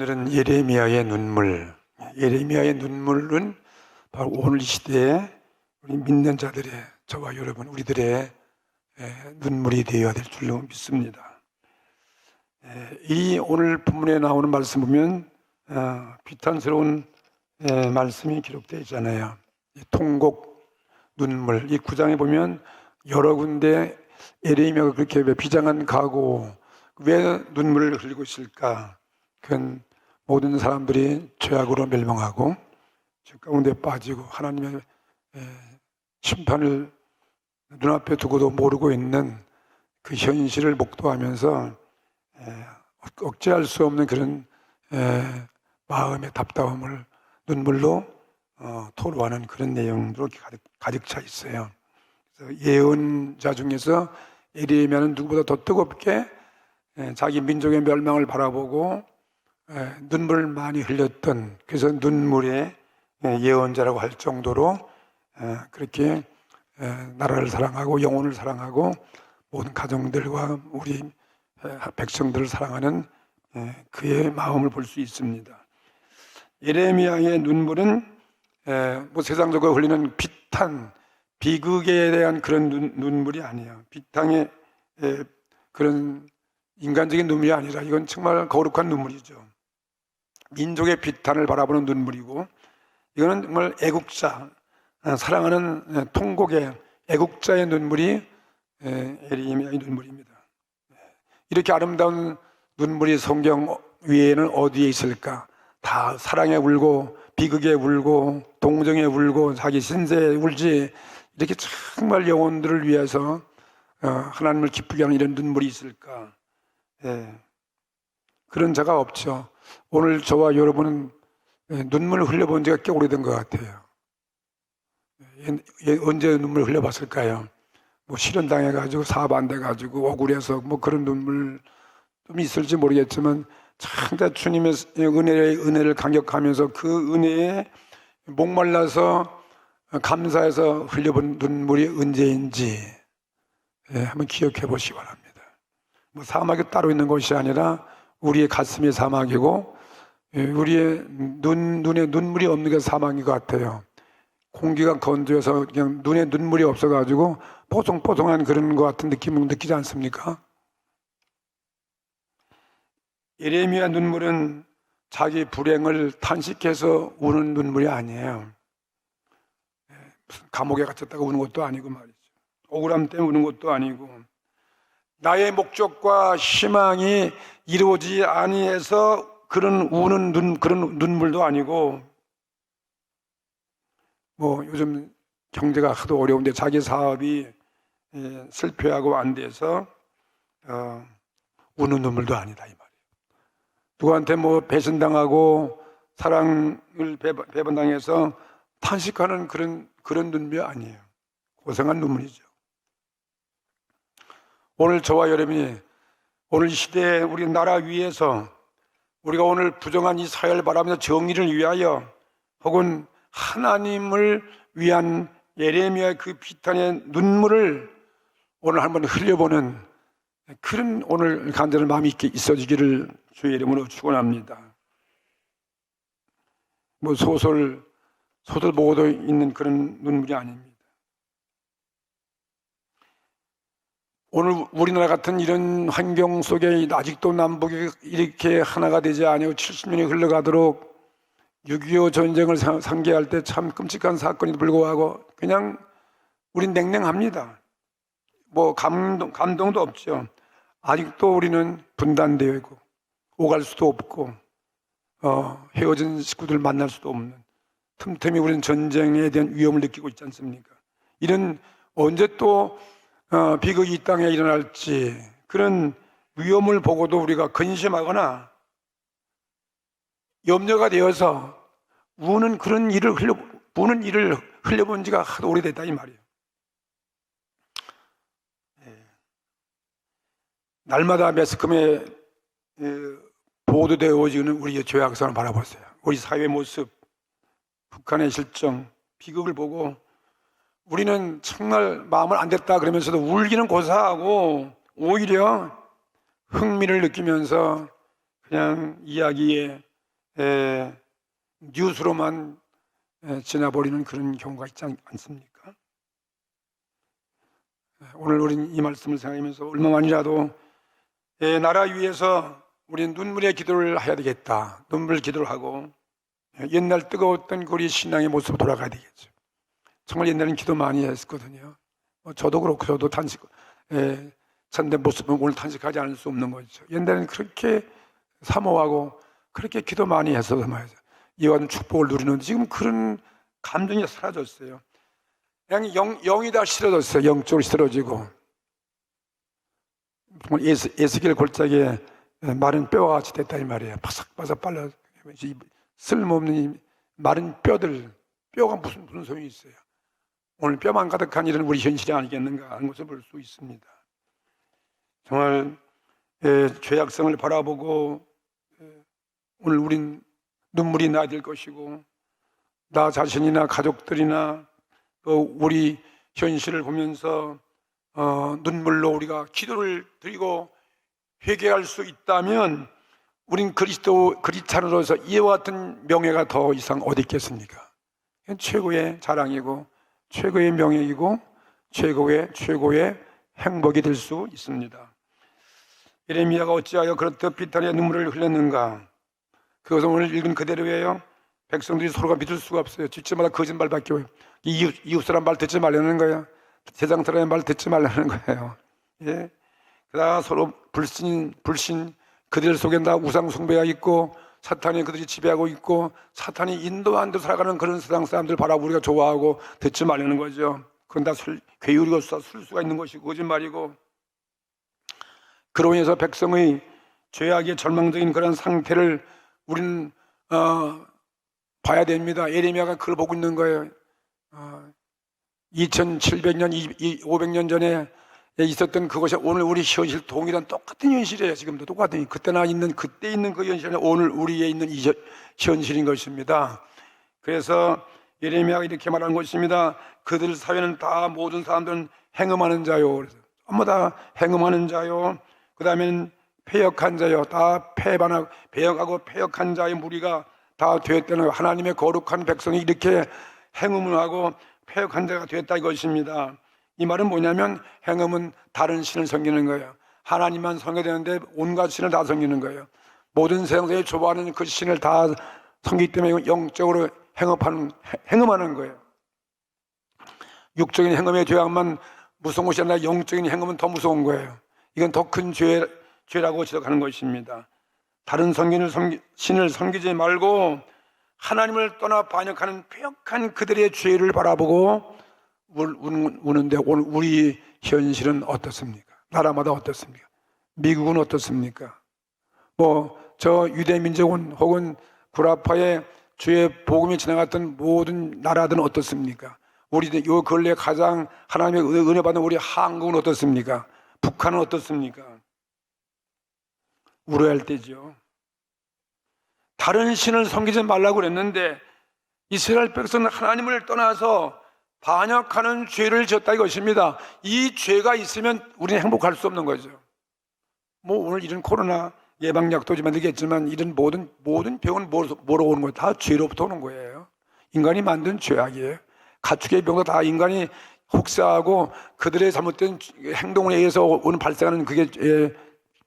오늘은 예레미야의 눈물. 예레미야의 눈물은 바로 오늘 시대에 우리 믿는 자들의, 저와 여러분 우리들의 눈물이 되어야 될 줄로 믿습니다. 이 오늘 본문에 나오는 말씀 보면 비탄스러운 말씀이 기록되어 있잖아요. 통곡, 눈물. 이 9장에 보면 여러 군데 예레미야가 그렇게 비장한 각오, 왜 눈물을 흘리고 있을까? 그건 모든 사람들이 죄악으로 멸망하고 죄 가운데 빠지고 하나님의 심판을 눈앞에 두고도 모르고 있는 그 현실을 목도하면서 억제할 수 없는 그런 마음의 답답함을 눈물로 토로하는 그런 내용으로 가득 차 있어요. 그래서 예언자 중에서 예레미야는 누구보다 더 뜨겁게 자기 민족의 멸망을 바라보고 눈물을 많이 흘렸던, 그래서 눈물의 예언자라고 할 정도로 그렇게 나라를 사랑하고 영혼을 사랑하고 모든 가정들과 우리 백성들을 사랑하는 그의 마음을 볼 수 있습니다. 예레미야의 눈물은 뭐 세상적으로 흘리는 비탄, 비극에 대한 그런 눈물이 아니에요. 비탄의 그런 인간적인 눈물이 아니라 이건 정말 거룩한 눈물이죠. 민족의 비탄을 바라보는 눈물이고, 이거는 정말 애국자, 사랑하는 통곡의 애국자의 눈물이 예레미야의 눈물입니다. 이렇게 아름다운 눈물이 성경 위에는 어디에 있을까? 다 사랑에 울고 비극에 울고 동정에 울고 자기 신세에 울지, 이렇게 정말 영혼들을 위해서 하나님을 기쁘게 하는 이런 눈물이 있을까? 그런 자가 없죠. 오늘 저와 여러분은 눈물을 흘려본 지가 꽤 오래된 것 같아요. 언제 눈물을 흘려봤을까요? 뭐 실현당해가지고 사업 안 돼가지고 억울해서 뭐 그런 눈물 좀 있을지 모르겠지만, 참 주님의 은혜를 감격하면서 그 은혜에 목말라서 감사해서 흘려본 눈물이 언제인지 한번 기억해 보시기 바랍니다. 뭐 사막이 따로 있는 것이 아니라 우리의 가슴이 사막이고 우리의 눈에 눈물이 없는 게 사막인 것 같아요. 공기가 건조해서 그냥 눈에 눈물이 없어가지고 뽀송뽀송한 그런 것 같은 느낌을 느끼지 않습니까? 예레미야 눈물은 자기 불행을 탄식해서 우는 눈물이 아니에요. 무슨 감옥에 갇혔다가 우는 것도 아니고 말이죠. 억울함 때문에 우는 것도 아니고, 나의 목적과 희망이 이루어지지 아니해서 그런 우는 그런 눈물도 아니고, 뭐 요즘 경제가 하도 어려운데 자기 사업이 실패하고 안 돼서 우는 눈물도 아니다 이 말이에요. 누구한테 뭐 배신당하고 사랑을 배반당해서 탄식하는 그런 눈물이 아니에요. 고생한 눈물이죠. 오늘 저와 여러분이 오늘 시대에 우리 나라 위에서 우리가 오늘 부정한 이 사회를 바라면서 정의를 위하여 혹은 하나님을 위한 예레미야의 그 비탄의 눈물을 오늘 한번 흘려보는 그런 오늘 간절한 마음이 있어지기를 주의 이름으로 축원합니다. 뭐 소설 보고도 있는 그런 눈물이 아닙니다. 오늘 우리나라 같은 이런 환경 속에 아직도 남북이 이렇게 하나가 되지 아니하고 70년이 흘러가도록 6.25 전쟁을 상기할 때 참 끔찍한 사건에도 불구하고 그냥 우린 냉랭합니다. 뭐 감동도 없죠. 아직도 우리는 분단되어 있고 오갈 수도 없고 헤어진 식구들 만날 수도 없는, 틈틈이 우리는 전쟁에 대한 위험을 느끼고 있지 않습니까? 이런 언제 또 비극이 이 땅에 일어날지 그런 위험을 보고도 우리가 근심하거나 염려가 되어서 우는 일을 흘려본 지가 하도 오래됐다 이 말이에요. 날마다 매스컴에 보도되어지는 우리의 죄악성을 바라보세요. 우리 사회 모습, 북한의 실정, 비극을 보고 우리는 정말 마음을 안 됐다 그러면서도 울기는 고사하고 오히려 흥미를 느끼면서 그냥 이야기에 뉴스로만 지나버리는 그런 경우가 있지 않습니까? 오늘 우리는 이 말씀을 생각하면서 얼마만이라도 나라 위해서 우리는 눈물의 기도를 해야 되겠다. 눈물 기도를 하고 옛날 뜨거웠던 우리 신앙의 모습으로 돌아가야 되겠죠. 정말 옛날에는 기도 많이 했었거든요. 저도 그렇고 저도 찬데 모습은 오늘 탄식하지 않을 수 없는 거죠. 옛날에는 그렇게 사모하고 그렇게 기도 많이 했어서 말이죠. 이와 같은 축복을 누리는데 지금 그런 감정이 사라졌어요. 그냥 영이 다 싫어졌어요. 영적으로 싫어지고 정말 에스겔 골짜기에 마른 뼈와 같이 됐다 이 말이에요. 바삭바삭 빨라 쓸모없는 이 마른 뼈가 무슨 소용이 있어요. 오늘 뼈만 가득한 이런 우리 현실이 아니겠는가 하는 것을 볼 수 있습니다. 정말 죄악성을 바라보고 오늘 우린 눈물이 나야 될 것이고 나 자신이나 가족들이나 또 우리 현실을 보면서 눈물로 우리가 기도를 드리고 회개할 수 있다면 우린 그리스찬으로서 이와 같은 명예가 더 이상 어디 있겠습니까? 최고의 자랑이고 최고의 명예이고 최고의 행복이 될 수 있습니다. 예레미야가 어찌하여 그렇듯 비탄의 눈물을 흘렸는가? 그것은 오늘 읽은 그대로예요. 백성들이 서로가 믿을 수가 없어요. 집집마다 거짓말밖에 없어요. 이웃 사람 말 듣지 말라는 거예요. 세상 사람의 말 듣지 말라는 거예요. 예. 그러다가 서로 불신 그들 속에 다 우상 숭배가 있고 사탄이 그들이 지배하고 있고 사탄이 인도한 데 살아가는 그런 세상 사람들 바라보고 우리가 좋아하고 듣지 말라는 거죠. 그건 다 괴유리고 술수가 있는 것이고 거짓말이고 그로 인해서 백성의 죄악의 절망적인 그런 상태를 우리는 봐야 됩니다. 예레미야가 그걸 보고 있는 거예요. 2700년, 500년 전에 있었던 그것이 오늘 우리 현실 동일한 똑같은 현실이에요. 지금도 똑같은 그때 있는 그 현실이 오늘 우리에 있는 이 현실인 것입니다. 그래서 예레미야가 이렇게 말하는 것입니다. 그들 사회는 다 모든 사람들은 행음하는 자요. 그래서 전부 다 행음하는 자요. 그 다음에는 패역한 자요. 다 배역하고 패역한 자의 무리가 다 되었다는 하나님의 거룩한 백성이 이렇게 행음을 하고 패역한 자가 되었다 이것입니다. 이 말은 뭐냐면 행음은 다른 신을 섬기는 거예요. 하나님만 섬겨야 되는데 온갖 신을 다 섬기는 거예요. 모든 세상에 좋아하는 그 신을 다 섬기기 때문에 영적으로 행음하는 거예요. 육적인 행음의 죄악만 무서운 것이 아니라 영적인 행음은 더 무서운 거예요. 이건 더 큰 죄라고 지적하는 것입니다. 다른 신을 섬기지 말고 하나님을 떠나 반역하는 패역한 그들의 죄를 바라보고 우는데 오늘 우리 현실은 어떻습니까? 나라마다 어떻습니까? 미국은 어떻습니까? 저 유대민족은 혹은 구라파의 주의 복음이 지나갔던 모든 나라들은 어떻습니까? 우리 요 근래 가장 하나님의 은혜 받는 우리 한국은 어떻습니까? 북한은 어떻습니까? 울어야 할 때죠. 다른 신을 섬기지 말라고 그랬는데 이스라엘 백성은 하나님을 떠나서 반역하는 죄를 지었다 이것입니다. 이 죄가 있으면 우리는 행복할 수 없는 거죠. 오늘 이런 코로나 예방약도 만들겠지만 이런 모든 병은 뭐로 오는 거예요? 다 죄로부터 오는 거예요. 인간이 만든 죄악이에요. 가축의 병도 다 인간이 혹사하고 그들의 잘못된 행동에 의해서 오는 발생하는 그게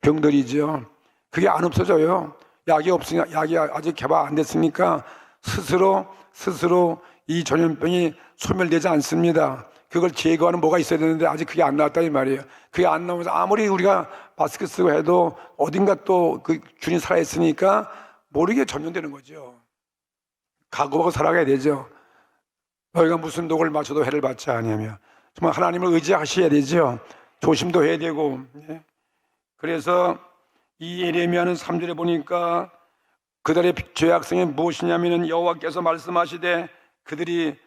병들이죠. 그게 안 없어져요. 약이 없으니까, 약이 아직 개발 안 됐으니까 스스로 이 전염병이 소멸되지 않습니다. 그걸 제거하는 뭐가 있어야 되는데 아직 그게 안 나왔다 이 말이에요. 그게 안 나오면서 아무리 우리가 마스크 쓰고 해도 어딘가 또 그 균이 살아있으니까 모르게 전염되는 거죠. 각오하고 살아가야 되죠. 너희가 무슨 독을 마셔도 해를 받지 아니하며 정말 하나님을 의지하셔야 되죠. 조심도 해야 되고. 그래서 이 예레미야는 3절에 보니까 그들의 죄악성이 무엇이냐면은 여호와께서 말씀하시되 그들이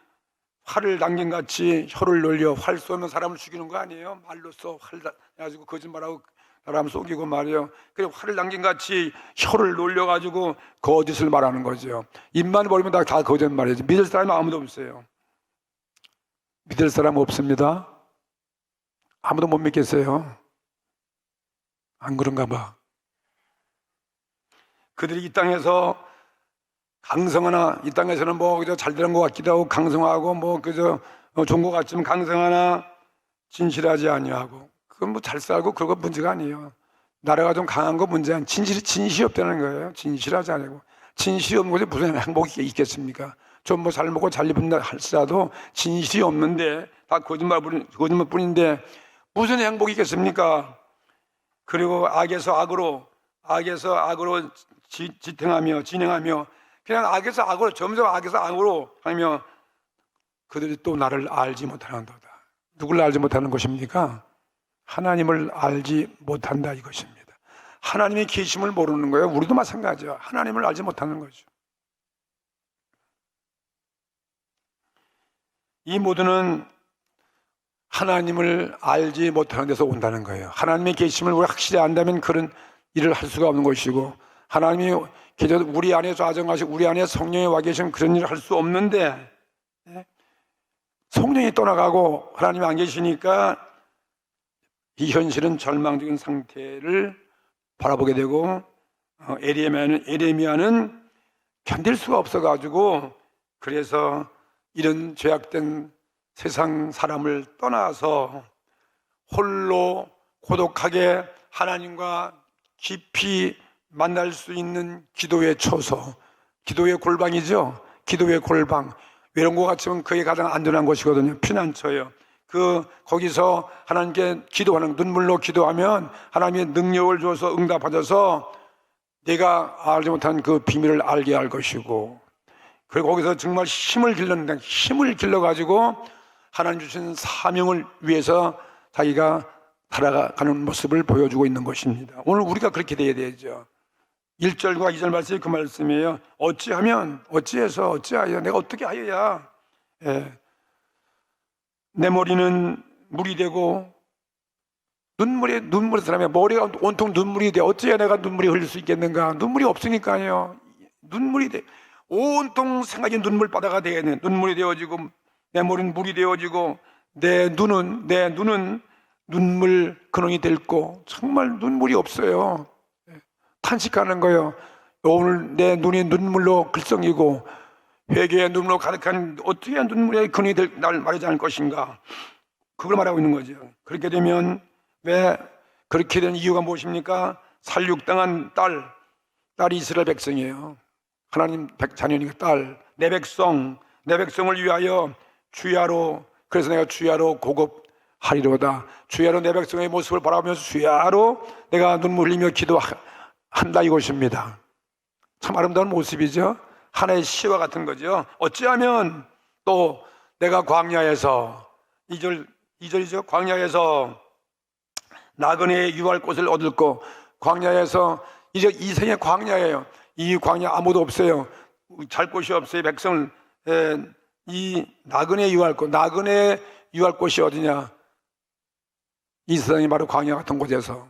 활을 당긴 같이 혀를 놀려 활 쏘면 사람을 죽이는 거 아니에요? 말로 써 활 가지고 거짓말하고 사람 속이고 말이에요. 그래 활을 당긴 같이 혀를 놀려 가지고 거짓을 말하는 거죠. 입만 벌리면 다 거짓말이죠. 믿을 사람이 아무도 없어요. 믿을 사람 없습니다. 아무도 못 믿겠어요. 안 그런가 봐. 그들이 이 땅에서 강성하나 이 땅에서는 뭐 그저 잘 되는 것 같기도 하고 강성하고 뭐 그저 좋은 것 같지만 강성하나 진실하지 아니하고 그건 뭐 잘 살고 그거 문제가 아니에요. 나라가 좀 강한 거 문제 아니에요. 진실이 없다는 거예요. 진실하지 않고 진실이 없는 곳에 무슨 행복이 있겠습니까? 좀 뭐 잘 먹고 잘 입는다 할지라도 진실이 없는데 다 거짓말뿐인데 무슨 행복이 있겠습니까? 그리고 악에서 악으로 진행하며 그냥 악에서 악으로 점점 악에서 악으로 하며 그들이 또 나를 알지 못하는도다. 누굴 알지 못하는 것입니까? 하나님을 알지 못한다 이것입니다. 하나님의 계심을 모르는 거예요. 우리도 마찬가지죠. 하나님을 알지 못하는 거죠. 이 모두는 하나님을 알지 못하는 데서 온다는 거예요. 하나님의 계심을 우리가 확실히 안다면 그런 일을 할 수가 없는 것이고 하나님이 우리 안에 좌정하시고 우리 안에 성령이 와 계시면 그런 일을 할 수 없는데 성령이 떠나가고 하나님이 안 계시니까 이 현실은 절망적인 상태를 바라보게 되고 에레미야는 견딜 수가 없어가지고 그래서 이런 죄악된 세상 사람을 떠나서 홀로 고독하게 하나님과 깊이 만날 수 있는 기도의 처소, 기도의 골방이죠. 기도의 골방. 외로운 것 같지만 그게 가장 안전한 곳이거든요. 피난처예요. 거기서 하나님께 기도하는, 눈물로 기도하면 하나님의 능력을 줘서 응답하셔서 내가 알지 못한 그 비밀을 알게 할 것이고, 그리고 거기서 정말 힘을 길러가지고 하나님 주신 사명을 위해서 자기가 살아가는 모습을 보여주고 있는 것입니다. 오늘 우리가 그렇게 돼야 되죠. 1절과 2절 말씀이 그 말씀이에요. 어찌하여 내가 어떻게 하여야 내 머리는 물이 되고 눈물의 사람의 머리가 온통 눈물이 돼. 어찌해야 내가 눈물이 흘릴 수 있겠는가? 눈물이 없으니까요. 눈물이 돼. 온통 생각이 눈물바다가 되는 눈물이 되어지고 내 머리는 물이 되어지고 내 눈은 눈물 근원이 될고 정말 눈물이 없어요. 탄식하는 거예요. 오늘 내 눈이 눈물로 글썽이고 회개의 눈물로 가득한 어떻게 눈물의 근원이 될 날 말하지 않을 것인가? 그걸 말하고 있는 거죠. 그렇게 되면 왜 그렇게 된 이유가 무엇입니까? 살육당한 딸이 이스라엘 백성이에요. 하나님 자녀니까 내 백성을 위하여 주야로, 그래서 내가 주야로 고급하리로다. 주야로 내 백성의 모습을 바라보면서 주야로 내가 눈물 흘리며 기도한다 이것입니다. 참 아름다운 모습이죠. 하나의 시와 같은 거죠. 어찌하면 또 내가 광야에서 2절이죠. 광야에서 나그네의 유할 곳을 얻을고, 광야에서 이제 이 생의 광야예요. 이 광야 아무도 없어요. 잘 곳이 없어요. 백성을 이 나그네 유할 곳이 어디냐? 이 세상이 바로 광야 같은 곳에서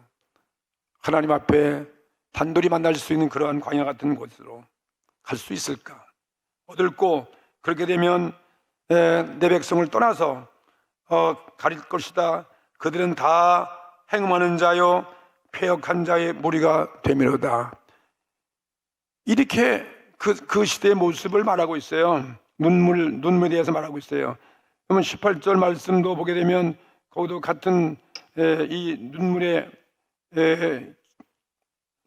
하나님 앞에 단둘이 만날 수 있는 그러한 광야 같은 곳으로 갈 수 있을까? 얻을고, 그렇게 되면 내 백성을 떠나서 가릴 것이다. 그들은 다 행음하는 자요 패역한 자의 무리가 되미로다. 이렇게 그 시대의 모습을 말하고 있어요. 눈물에 대해서 말하고 있어요. 그러면 18절 말씀도 보게 되면 거기도 같은 이 눈물의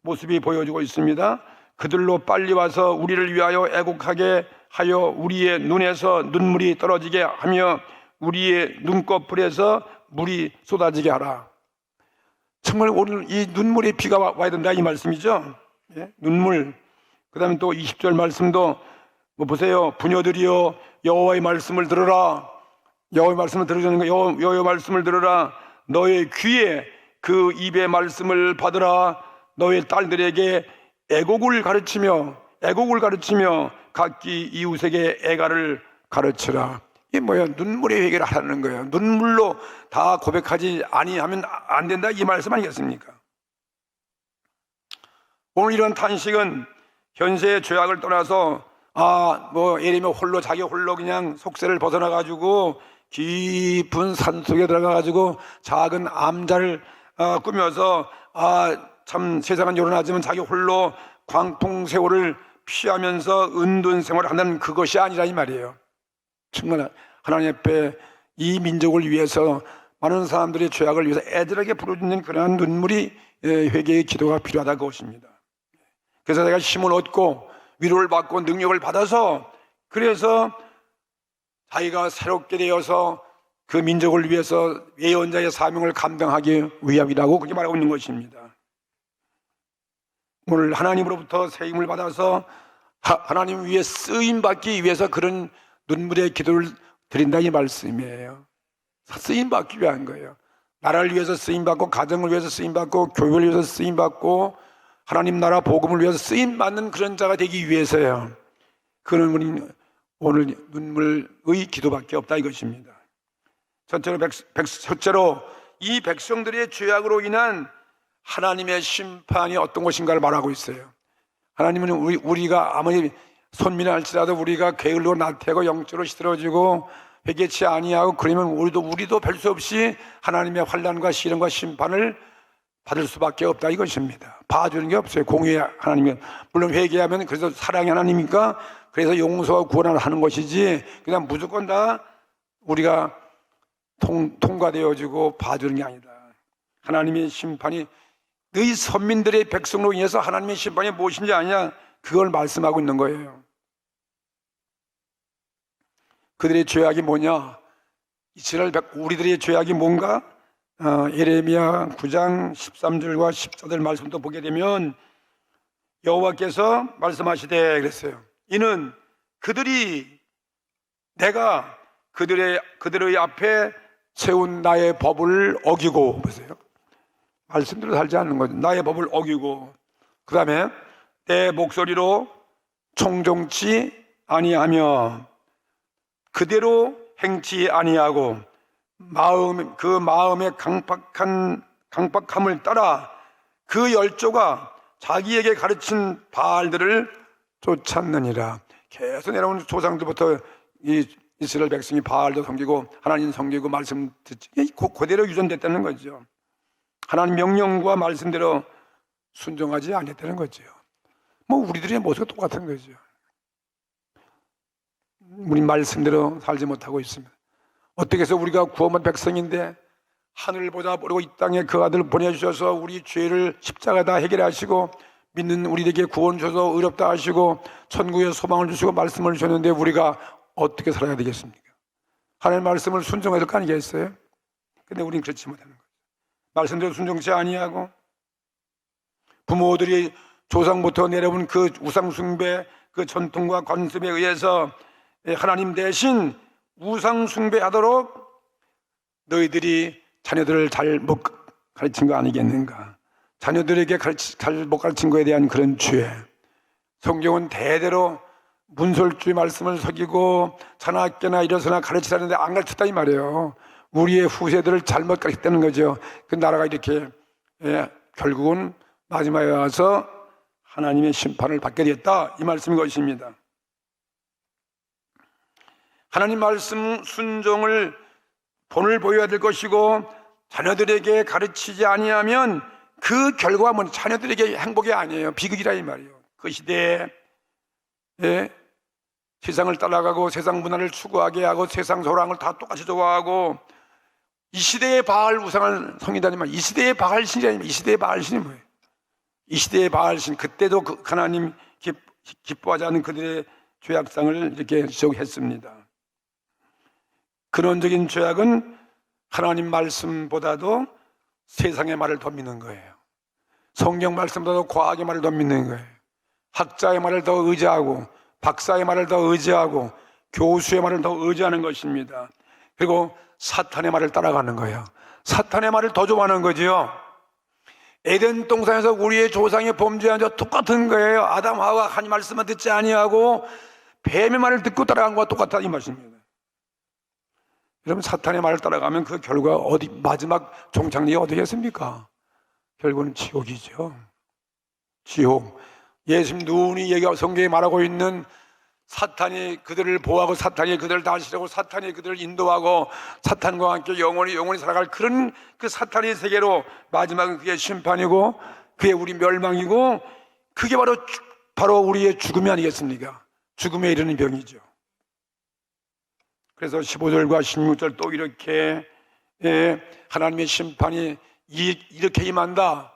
모습이 보여지고 있습니다. 그들로 빨리 와서 우리를 위하여 애곡하게 하여 우리의 눈에서 눈물이 떨어지게 하며 우리의 눈꺼풀에서 물이 쏟아지게 하라. 정말 오늘 이 눈물의 비가 와야 된다 이 말씀이죠. 눈물. 그 다음에 또 20절 말씀도 보세요. 부녀들이여 여호와의 말씀을 들으라. 여호와의 말씀을 들으라는 거. 여호와의 말씀을 들으라. 너의 귀에 그 입의 말씀을 받으라. 너의 딸들에게 애곡을 가르치며 각기 이웃에게 애가를 가르치라. 이게 뭐예요? 눈물의 회개를 하라는 거예요. 눈물로 다 고백하지 아니하면 안 된다 이 말씀 아니겠습니까? 오늘 이런 탄식은 현세의 죄악을 떠나서 예레미야 자기 홀로 그냥 속세를 벗어나 가지고 깊은 산속에 들어가 가지고 작은 암자를 꾸며서 참 세상은 요란하지만 자기 홀로 광풍 세월을 피하면서 은둔 생활을 한다는 그것이 아니라 이 말이에요. 정말 하나님 앞에 이 민족을 위해서 많은 사람들의 죄악을 위해서 애절하게 부르짖는 그러한 눈물이 회개의 기도가 필요하다 그것입니다. 그래서 내가 힘을 얻고 위로를 받고 능력을 받아서 그래서 자기가 새롭게 되어서 그 민족을 위해서 예언자의 사명을 감당하기 위함이라고 그렇게 말하고 있는 것입니다. 오늘 하나님으로부터 새 힘을 받아서 하나님 위에 쓰임 받기 위해서 그런 눈물의 기도를 드린다 이 말씀이에요. 쓰임 받기 위한 거예요. 나라를 위해서 쓰임 받고 가정을 위해서 쓰임 받고 교회를 위해서 쓰임 받고 하나님 나라 복음을 위해서 쓰임 받는 그런 자가 되기 위해서요. 그는 우리 오늘 눈물의 기도밖에 없다 이것입니다. 첫째로 이 백성들의 죄악으로 인한 하나님의 심판이 어떤 것인가를 말하고 있어요. 하나님은 우리가 아무리 손민할지라도 우리가 게을러 나태하고 영적으로 시들어지고 회개치 아니하고 그러면 우리도 별 수 없이 하나님의 환난과 시련과 심판을 받을 수밖에 없다 이것입니다. 봐주는 게 없어요. 공의의 하나님이 물론 회개하면 그래서 사랑의 하나님이니까 그래서 용서와 구원을 하는 것이지 그냥 무조건 다 우리가 통과되어지고 봐주는 게 아니다. 하나님의 심판이 너희 선민들의 백성으로 인해서 하나님의 심판이 무엇인지 아냐 그걸 말씀하고 있는 거예요. 그들의 죄악이 뭐냐? 우리들의 죄악이 뭔가? 예레미야 9장 13절과 14절 말씀도 보게 되면 여호와께서 말씀하시되 그랬어요. 이는 내가 그들의 앞에 세운 나의 법을 어기고 보세요. 말씀대로 살지 않는 거죠. 나의 법을 어기고 그 다음에 내 목소리로 청종치 아니하며 그대로 행치 아니하고 그 마음의 강팍함을 따라 그 열조가 자기에게 가르친 바알들을 쫓았느니라. 계속 내려온 조상들부터 이 이스라엘 백성이 바알도 섬기고 하나님 섬기고 말씀 듣지 그대로 유전됐다는 거죠. 하나님 명령과 말씀대로 순종하지 않았다는 거죠. 우리들의 모습과 똑같은 거죠. 우리 말씀대로 살지 못하고 있습니다. 어떻게 해서 우리가 구원받은 백성인데 하늘보다 모르고 이 땅에 그 아들 보내주셔서 우리 죄를 십자가다 해결하시고 믿는 우리에게 구원 주셔서 의롭다 하시고 천국의 소망을 주시고 말씀을 주셨는데 우리가 어떻게 살아야 되겠습니까? 하나님의 말씀을 순종해야 될 거 아니겠어요? 근데 우리는 그렇지 못하는 거예요. 말씀대로 순종치 아니하고 부모들이 조상부터 내려온 그 우상숭배 그 전통과 관습에 의해서 하나님 대신 우상숭배하도록 너희들이 자녀들을 잘 못 가르친 거 아니겠는가? 자녀들에게 잘 못 가르친 거에 대한 그런 죄. 성경은 대대로 문설주의 말씀을 속이고 자나깨나 일어서나 가르치라는데 안 가르쳤다 이 말이에요. 우리의 후세들을 잘못 가르쳤다는 거죠. 그 나라가 이렇게 결국은 마지막에 와서 하나님의 심판을 받게 됐다 이 말씀인 것입니다. 하나님 말씀 순종을 본을 보여야 될 것이고 자녀들에게 가르치지 아니하면 그 결과가 뭐냐? 자녀들에게 행복이 아니에요. 비극이라 이 말이에요. 그 시대에 세상을 따라가고 세상 문화를 추구하게 하고 세상 소랑을 다 똑같이 좋아하고 이 시대의 바알 우상을 섬긴다니만 이 시대의 바알신이 아니면 이 시대의 바알신이 뭐예요? 이 시대의 바알신 그때도 하나님 기뻐하지 않는 그들의 죄악상을 이렇게 지적했습니다. 근원적인 죄악은 하나님 말씀보다도 세상의 말을 더 믿는 거예요. 성경 말씀보다도 과학의 말을 더 믿는 거예요. 학자의 말을 더 의지하고 박사의 말을 더 의지하고 교수의 말을 더 의지하는 것입니다. 그리고 사탄의 말을 따라가는 거예요. 사탄의 말을 더 좋아하는 거지요. 에덴 동산에서 우리의 조상이 범죄한 저 똑같은 거예요. 아담 하와가 하나님 말씀만 듣지 아니하고 뱀의 말을 듣고 따라간 것과 똑같다 이 말씀입니다. 여러분 사탄의 말을 따라가면 그 결과 마지막 종착역이 어디겠습니까? 결국은 지옥이죠. 지옥. 예수님 눈이 얘기하고 성경에 말하고 있는 사탄이 그들을 보호하고 사탄이 그들을 다스리고 사탄이 그들을 인도하고 사탄과 함께 영원히 살아갈 그런 그 사탄의 세계로 마지막은 그게 심판이고 그게 우리 멸망이고 그게 바로 바로 우리의 죽음이 아니겠습니까? 죽음에 이르는 병이죠. 그래서 15절과 16절 또 이렇게 하나님의 심판이 이렇게 임한다.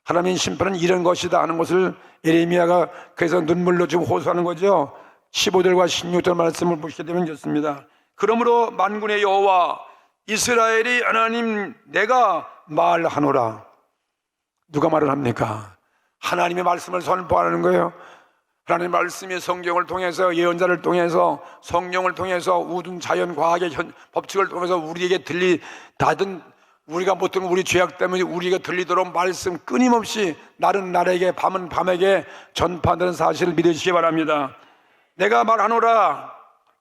하나님의 심판은 이런 것이다 하는 것을 예레미야가 그래서 눈물로 지금 호소하는 거죠. 15절과 16절 말씀을 보시게 되면 좋습니다. 그러므로 만군의 여호와 이스라엘의 하나님 내가 말하노라. 누가 말을 합니까? 하나님의 말씀을 선포하는 거예요. 하나님의 말씀이 성경을 통해서 예언자를 통해서 성령을 통해서 우둔 자연 과학의 법칙을 통해서 우리에게 닫은 우리가 못 듣는 우리 죄악 때문에 우리가 들리도록 말씀 끊임없이 날은 날에게 밤은 밤에게 전파하는 사실을 믿으시기 바랍니다. 내가 말하노라.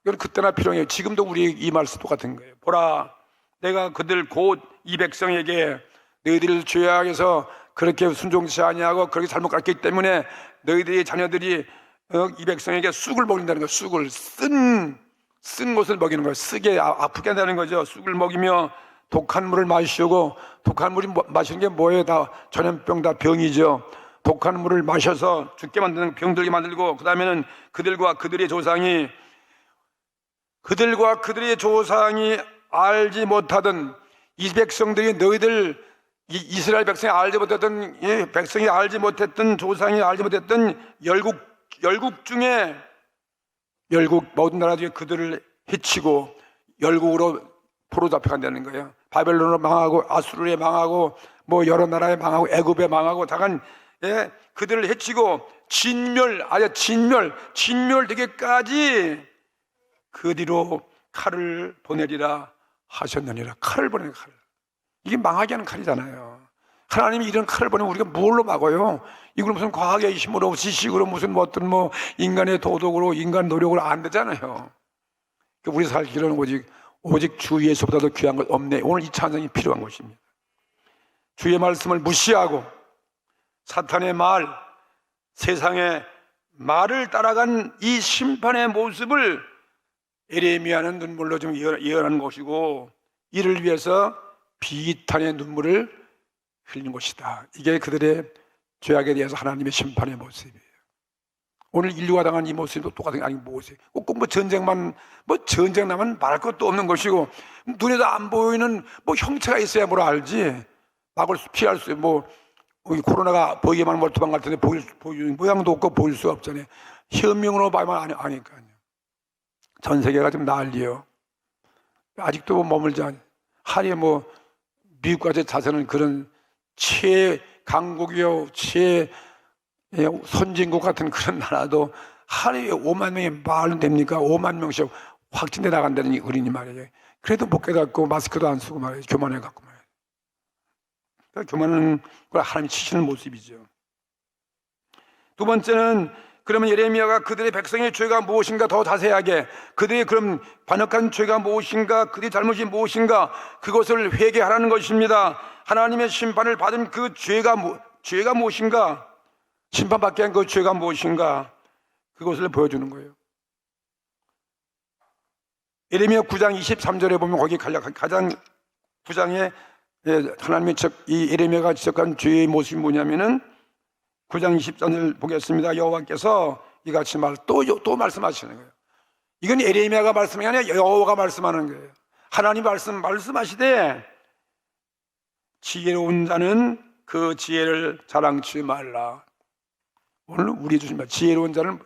이건 그때나 필요해요. 지금도 우리 이 말씀 똑같은 거예요. 보라, 내가 그들 곧 이 백성에게 너희들 죄악에서 그렇게 순종치 아니하고 그렇게 잘못 가르쳤기 때문에 너희들의 자녀들이 이 백성에게 쑥을 먹인다는 거예요. 쑥을 쓴 것을 먹이는 거예요. 쓰게 아프게 한다는 거죠. 쑥을 먹이며 독한 물을 마시고, 독한 물이 마시는 게 뭐예요? 다 전염병, 다 병이죠. 독한 물을 마셔서 죽게 만드는, 병들게 만들고, 그 다음에는 그들과 그들의 조상이 알지 못하던 이 백성들이 너희들 이스라엘 백성이 알지 못했던, 백성이 알지 못했던, 조상이 알지 못했던 열국 중에 모든 나라 중에 그들을 해치고 열국으로 포로 잡혀간다는 거예요. 바벨론으로 망하고 아수르에 망하고 뭐 여러 나라에 망하고 애굽에 망하고 다간 그들을 해치고 진멸되기까지 그 뒤로 칼을 보내리라 하셨느니라. 칼을 보내는 칼. 이게 망하게 하는 칼이잖아요. 하나님이 이런 칼을 보내면 우리가 뭘로 막아요? 이걸 무슨 과학의 힘으로, 지식으로, 무슨 어떤 인간의 도덕으로, 인간 노력으로 안 되잖아요. 우리 살기로는 오직 주 예수보다도 귀한 것 없네. 오늘 이 찬양이 필요한 것입니다. 주의 말씀을 무시하고 사탄의 말, 세상의 말을 따라간 이 심판의 모습을 예레미야는 눈물로 좀 예언하는 것이고, 이를 위해서 비탄의 눈물을 흘리는 것이다. 이게 그들의 죄악에 대해서 하나님의 심판의 모습이에요. 오늘 인류가 당한 이 모습도 똑같은 게 아니고 무엇이에요? 꼭 전쟁 나면 말할 것도 없는 것이고, 눈에도 안 보이는 형체가 있어야 뭘 알지. 피할 수, 코로나가 보이기만 하면 도망갈 텐데 보일 모양도 없고 보일 수가 없잖아요. 현명으로 봐야만 아니까요. 전 세계가 좀 난리요. 아직도 머물지 않아요. 하루에 미국까지 자세는 그런 최강국이요, 선진국 같은 그런 나라도 하루에 5만 명이 말은 됩니까? 5만 명씩 확진돼 나간다는 어린이 말이에요. 그래도 못 깨닫고 마스크도 안 쓰고 말이에요. 교만해갖고 말이에요. 그러니까 교만은 걸 하나님이 치시는 모습이죠. 두 번째는, 그러면 예레미야가 그들의 백성의 죄가 무엇인가 더 자세하게, 그들의 그럼 반역한 죄가 무엇인가, 그들의 잘못이 무엇인가, 그것을 회개하라는 것입니다. 하나님의 심판을 받은 그 죄가 무엇인가, 심판받게 한 그 죄가 무엇인가, 그것을 보여주는 거예요. 예레미야 9장 23절에 보면 거기 가장 9장에 하나님의 이 예레미야가 지적한 죄의 모습이 뭐냐면은 9장 23절 보겠습니다. 여호와께서 이같이 또 말씀하시는 거예요. 이건 예레미야가 말씀이 아니라 여호와가 말씀하는 거예요. 하나님 말씀하시되, 지혜로운 자는 그 지혜를 자랑치 말라. 오늘 우리 주신 말, 지혜로운 자는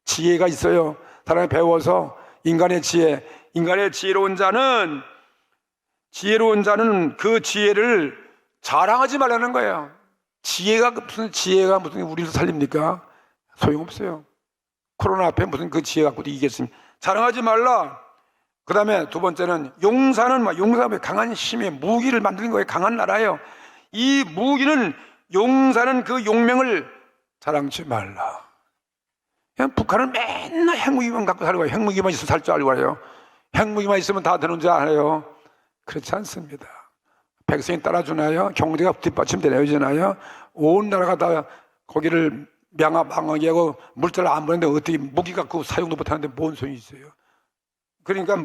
지혜가 있어요. 사람이 배워서 인간의 지혜로운 자는 그 지혜를 자랑하지 말라는 거예요. 지혜가 무슨 우리를 살립니까? 소용없어요. 코로나 앞에 무슨 그 지혜 갖고도 이기겠습니까? 자랑하지 말라. 그 다음에 두 번째는 용사는 강한 힘의 무기를 만드는 거예요. 강한 나라예요. 이 무기는 용사는 그 용맹을 자랑치 말라. 그냥 북한은 맨날 핵무기만 갖고 살고, 핵무기만 있으면 살 줄 알고 해요. 핵무기만 있으면 다 되는 줄 알아요. 그렇지 않습니다. 백성이 따라주나요? 경제가 뒷받침되나요? 온 나라가 다 거기를 망하게 하고 물자를 안 보내는데 어떻게 무기 갖고 사용도 못하는데 뭔 소용이 있어요? 그러니까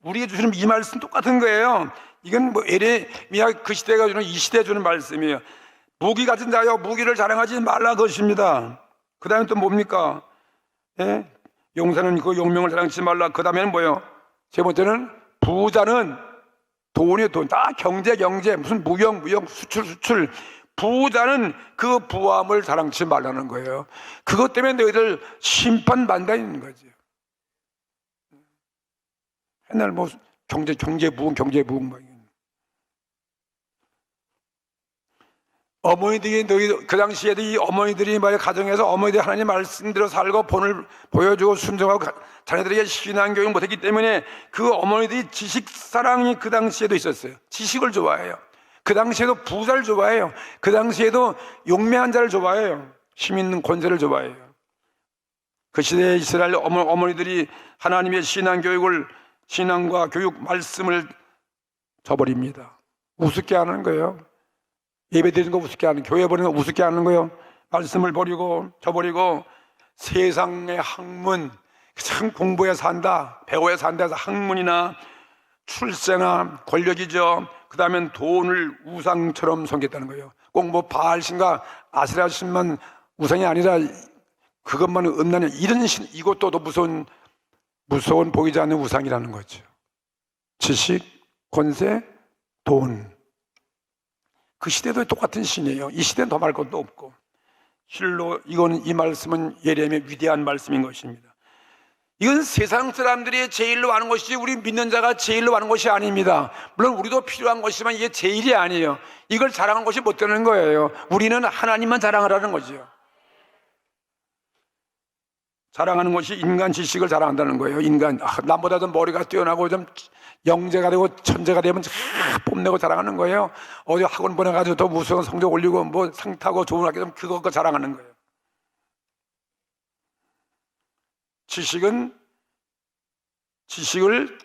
우리에게 주시는 이 말씀 똑같은 거예요. 이건 예레미야 그 시대가 주는, 이 시대에 주는 말씀이에요. 무기 가진 자여 무기를 자랑하지 말라 것입니다. 그 다음에 또 뭡니까? 예? 용사는 그 용명을 자랑하지 말라. 그 다음에는 뭐예요? 세 번째는 부자는 돈이 돈, 다 경제 무슨 무역 수출 부자는 그 부함을 자랑치 말라는 거예요. 그것 때문에 너희들 심판받는다 있는 거죠. 옛날 뭐 경제 부흥 막 어머니들이 그 시에도 이 어머니들이 말이야 가정에서 어머니들이 하나님 말씀대로 살고 본을 보여주고 순종하고 자녀들에게 신앙 교육을 못했기 때문에 그 어머니들이 지식 사랑이 그 당시에도 있었어요. 지식을 좋아해요. 그 당시에도 부자를 좋아해요. 그 당시에도 용맹한 자를 좋아해요. 힘 있는 권세를 좋아해요. 그 시대에 이스라엘 어머니들이 하나님의 신앙과 교육 말씀을 저버립니다. 우습게 하는 거예요. 예배 드리는 거 우습게 하는, 교회 버리는 거 우습게 하는 거예요. 말씀을 버리고 저버리고 세상의 학문, 참 공부해 산다, 배워야 산다 해서 학문이나 출세나 권력이죠. 그 다음엔 돈을 우상처럼 섬겼다는 거예요. 꼭 뭐 바알신과 아세라신만 우상이 아니라 그것만 없나냐, 이런 이것도 무서운 보이지 않는 우상이라는 거죠. 지식, 권세, 돈. 그 시대도 똑같은 신이에요. 이 시대는 더 말 것도 없고. 실로 이 말씀은 예레미야의 위대한 말씀인 것입니다. 이건 세상 사람들이 제일로 아는 것이지 우리 믿는 자가 제일로 아는 것이 아닙니다. 물론 우리도 필요한 것이지만 이게 제일이 아니에요. 이걸 자랑한 것이 못 되는 거예요. 우리는 하나님만 자랑하라는 거죠. 자랑하는 것이 인간 지식을 자랑한다는 거예요. 남보다도 머리가 뛰어나고 좀 영재가 되고 천재가 되면 뽐내고 자랑하는 거예요. 어디 학원 보내가지고 더 무서운 성적 올리고 뭐 상 타고 좋은 학교 좀 그거 자랑하는 거예요. 지식을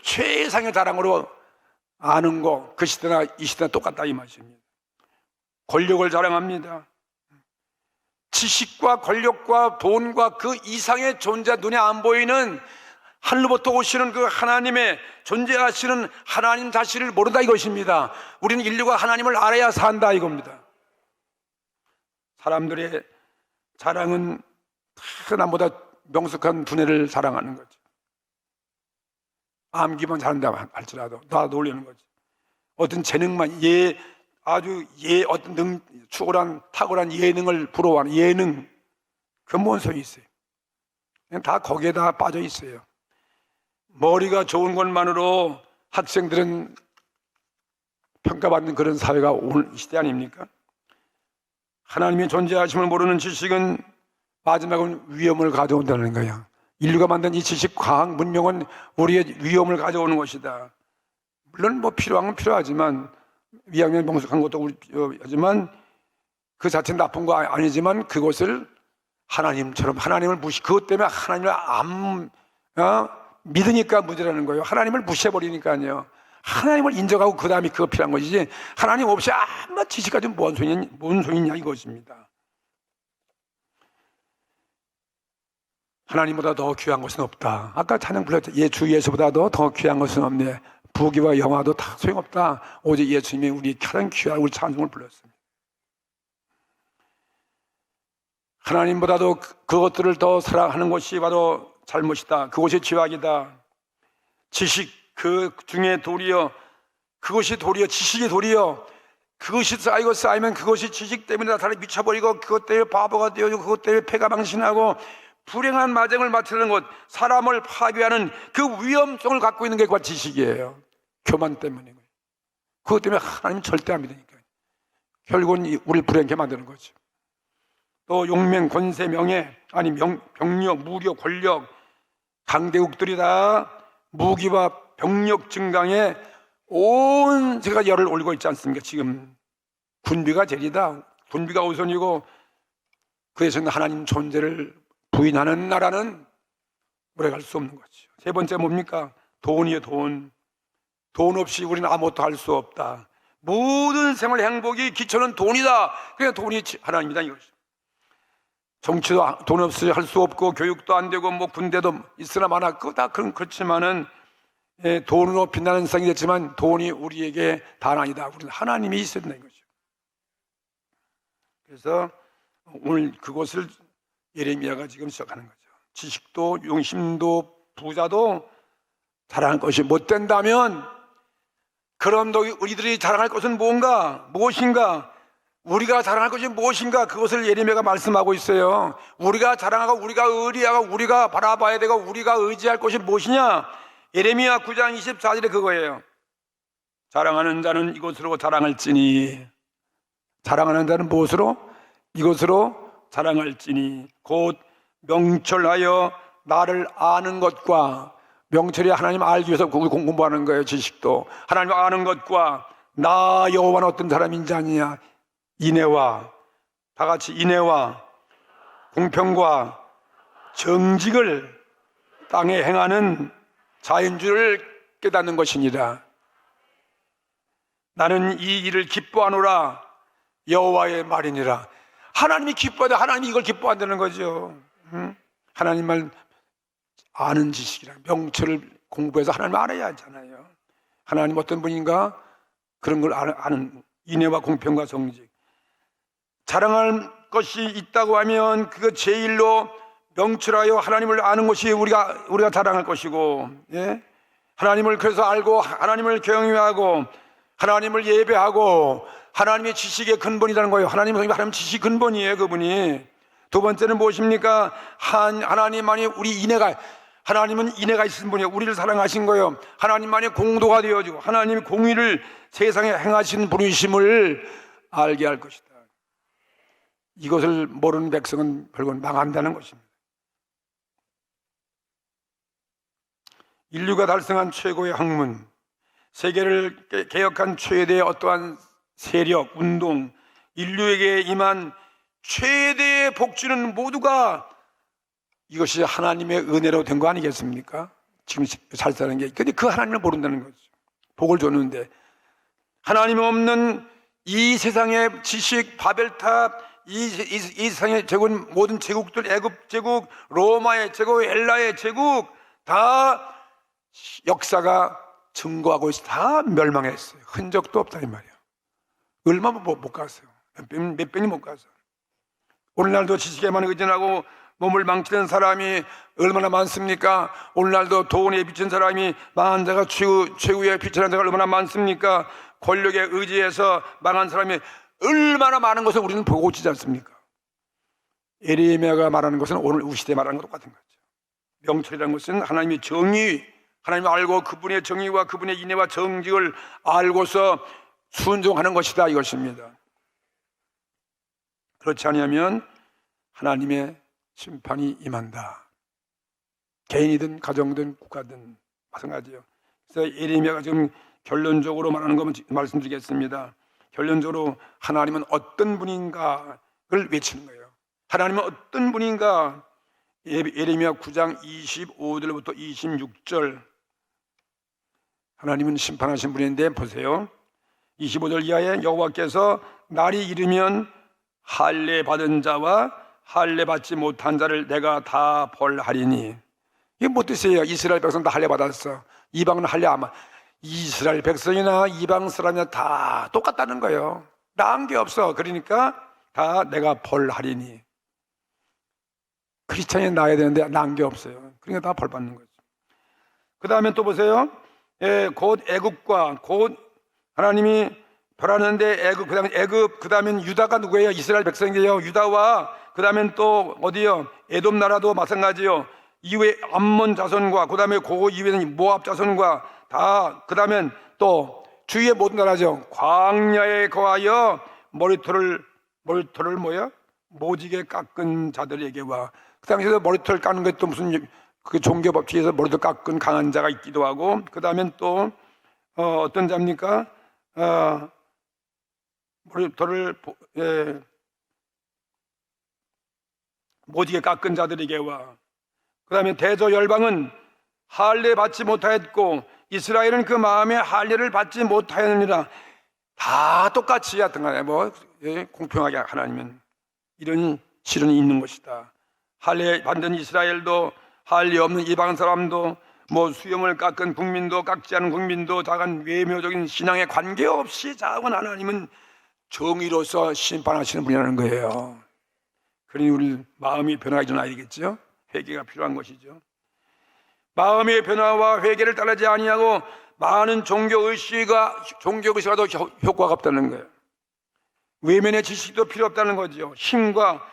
최상의 자랑으로 아는 거, 그 시대나 이 시대나 똑같다 이 말씀입니다. 권력을 자랑합니다. 지식과 권력과 돈과 그 이상의 존재, 눈에 안 보이는 하늘로부터 오시는 그 하나님의 존재하시는 하나님 자신을 모른다 이것입니다. 우리는 인류가 하나님을 알아야 산다 이겁니다. 사람들의 자랑은 남보다 명석한 두뇌를 자랑하는 거죠. 암기만 잘한다 할지라도 다 놀리는 거지. 어떤 재능만 어떤 탁월한 예능을 부러워하는 예능, 그 뭔 소용이 있어요? 그냥 다 거기에다 빠져 있어요. 머리가 좋은 것만으로 학생들은 평가받는 그런 사회가 오늘 이 시대 아닙니까? 하나님의 존재하심을 모르는 지식은 마지막은 위험을 가져온다는 거야. 인류가 만든 이 지식, 과학, 문명은 우리의 위험을 가져오는 것이다. 물론 뭐 필요한 건 필요하지만 위양면 명석한 것도 하지만 그 자체는 나쁜 거 아니지만 그것을 하나님처럼 하나님을 그것 때문에 하나님을 믿으니까 문제라는 거예요. 하나님을 무시해버리니까요. 하나님을 인정하고 그 다음에 그거 필요한 것이지 하나님 없이 아무 지식 가지고 뭔 소용이냐 이것입니다. 하나님보다 더 귀한 것은 없다. 아까 찬양 불렀죠. 주 예수보다도 더 귀한 것은 없네. 부귀와 영화도 다 소용없다. 오직 예수님이 우리 가장 귀한 우리 찬송을 불렀습니다. 하나님보다도 그것들을 더 사랑하는 것이 바로 잘못이다. 그것이 죄악이다. 지식 그 중에 그것이 지식이 도리여 그것이 쌓이면 그것이 지식 때문에 나타나 미쳐버리고 그것 때문에 바보가 되어지고 그것 때문에 패가 망신하고 불행한 마정을 맡으는 것, 사람을 파괴하는 그 위험성을 갖고 있는 게 그 지식이에요. 교만 때문에. 그것 때문에 하나님 절대 안 믿으니까. 결국은 우리를 불행하게 만드는 거죠. 또 용맹, 권세, 명예, 병력, 무력, 권력, 강대국들이 다 무기와 병력 증강에 온 세계가 열을 올리고 있지 않습니까? 지금 군비가 제일이다. 군비가 우선이고 그래서는 하나님 존재를 부인하는 나라는 오래 갈 수 없는 거죠. 세 번째 뭡니까? 돈이에요. 돈 없이 우리는 아무것도 할 수 없다. 모든 생활 행복이 기초는 돈이다. 그러니까 돈이 하나님이다 이것이. 정치도 돈 없이 할 수 없고 교육도 안 되고 뭐 군대도 있으나 마나 그거 다 그렇지만은 돈으로 빛나는 세상이 됐지만 돈이 우리에게 다는 아니다. 우리는 하나님이 있어야 된다는 거죠. 그래서 오늘 그것을 예레미야가 지금 시작하는 거죠. 지식도 용심도 부자도 자랑할 것이 못 된다면, 그럼 우리들이 자랑할 것은 무엇인가? 우리가 자랑할 것이 무엇인가? 그것을 예레미야가 말씀하고 있어요. 우리가 자랑하고 우리가 의리하고 우리가 바라봐야 되고 우리가 의지할 것이 무엇이냐? 예레미야 9장 24절에 그거예요. 자랑하는 자는 이것으로 자랑할지니, 자랑하는 자는 무엇으로? 이것으로 자랑할지니, 곧 명철하여 나를 아는 것과, 명철이 하나님 알기 위해서 공부하는 거예요. 지식도 하나님 아는 것과 나 여호와는 어떤 사람인지 아느냐. 인애와, 다 같이 인애와 공평과 정직을 땅에 행하는 자인 줄을 깨닫는 것이니라. 나는 이 일을 기뻐하노라. 여호와의 말이니라. 하나님이 기뻐하되 하나님이 이걸 기뻐한다는 거죠. 하나님을 아는 지식이라, 명철을 공부해서 하나님 알아야 하잖아요. 하나님 어떤 분인가? 그런 걸 아는 인애와 공평과 정직. 자랑할 것이 있다고 하면 그거 제일로 명철하여 하나님을 아는 것이 우리가 자랑할 것이고, 예? 하나님을 그래서 알고 하나님을 경외하고 하나님을 예배하고 하나님의 지식의 근본이라는 거예요. 하나님 지식 근본이에요, 그분이. 두 번째는 무엇입니까? 하나님만이 하나님은 인애가 있으신 분이에요. 우리를 사랑하신 거예요. 하나님만이 공도가 되어지고 하나님이 공의를 세상에 행하신 분이심을 알게 할 것이다. 이것을 모르는 백성은 결국은 망한다는 것입니다. 인류가 달성한 최고의 학문, 세계를 개혁한 최대의 어떠한 세력, 운동, 인류에게 임한 최대의 복지는 모두가 이것이 하나님의 은혜로 된 거 아니겠습니까? 지금 잘 사는 게. 근데 그 하나님을 모른다는 거죠. 복을 줬는데 하나님 없는 이 세상의 지식, 바벨탑, 이 세상의 제국, 모든 제국들, 애굽 제국, 로마의 제국, 엘라의 제국 다 역사가 증거하고 있어. 다 멸망했어요. 흔적도 없다 이 말이에요. 얼마나 못 갔어요. 몇 배니 못 갔어요. 오늘날도 지식에만 의존하고 몸을 망치는 사람이 얼마나 많습니까? 오늘날도 돈에 비친 사람이 망한 자가 최후에 비천한 자가 얼마나 많습니까? 권력에 의지해서 망한 사람이 얼마나 많은 것을 우리는 보고 있지 않습니까? 예레미야가 말하는 것은 오늘 우리 시대에 말하는 것과 똑같은 거죠. 명철이라는 것은 하나님의 정의, 하나님을 알고 그분의 정의와 그분의 인애와 정직을 알고서 순종하는 것이다, 이것입니다. 그렇지 않으면 하나님의 심판이 임한다. 개인이든 가정이든 국가든 마찬가지예요. 그래서 예레미야가 지금 결론적으로 말하는 것만 말씀드리겠습니다. 결론적으로 하나님은 어떤 분인가를 외치는 거예요. 하나님은 어떤 분인가? 예레미야 9장 25절부터 26절. 하나님은 심판하신 분인데 보세요. 25절 이하에 여호와께서 날이 이르면 할례 받은 자와 할례 받지 못한 자를 내가 다 벌하리니. 이게 뭐 뜻이에요? 이스라엘 백성 다 할례 받았어. 이방은 할례 안 받. 이스라엘 백성이나 이방 사람이나 다 똑같다는 거예요. 나은 게 없어. 그러니까 다 내가 벌하리니. 크리스찬이 나야 되는데 나은 게 없어요. 그러니까 다 벌 받는 거죠. 그 다음에 또 보세요. 곧 애굽과 곧 하나님이 벌하는데 애굽, 그 다음엔 유다가 누구예요? 이스라엘 백성이에요. 유다와 그 다음엔 또 어디요? 에돔 나라도 마찬가지요. 이후에 암몬 자손과 그 다음에 그 이후에는 모압 자손과 다, 그 다음엔 또 주위의 모든 나라죠. 광야에 거하여 머리털을 뭐야? 모지게 깎은 자들에게와. 그 당시에도 머리털 깎는 것도 무슨 그 종교 법칙에서 머리털 깎은 강한 자가 있기도 하고, 그 다음엔 또 어떤 자입니까? 머리털을 모지게 깎은 자들에게와. 그 다음에 대저 열방은 할례 받지 못하였고 이스라엘은 그 마음에 할례를 받지 못하였느니라. 다 똑같이 하여튼 간에 공평하게 하나님은 이런 실현이 있는 것이다. 할례 받는 이스라엘도 할례 없는 이방 사람도 수염을 깎은 국민도 깎지 않은 국민도 작은 외묘적인 신앙에 관계없이 작은 하나님은 정의로서 심판하시는 분이라는 거예요. 그러니 우리 마음이 변화가 일어나야 되겠죠. 회개가 필요한 것이죠. 마음의 변화와 회개를 따르지 아니하고 많은 종교의식가 더 효과가 없다는 거예요. 외면의 지식도 필요 없다는 거죠. 힘과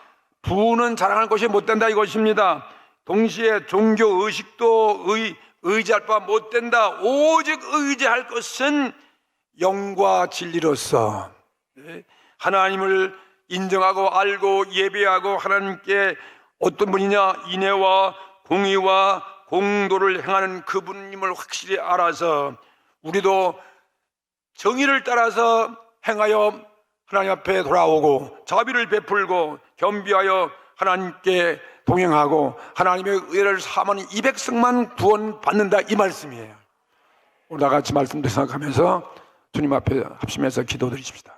부는 자랑할 것이 못 된다 이것입니다. 동시에 종교의식도 의지할 바 못 된다. 오직 의지할 것은 영과 진리로서 하나님을 인정하고 알고 예배하고 하나님께 어떤 분이냐, 인애와 공의와 공도를 행하는 그분임을 확실히 알아서 우리도 정의를 따라서 행하여 하나님 앞에 돌아오고 자비를 베풀고 겸비하여 하나님께 동행하고 하나님의 의를 사모하는 이 백성만 구원받는다 이 말씀이에요. 오늘 다 같이 말씀도 생각하면서 주님 앞에 합심해서 기도드리십시다.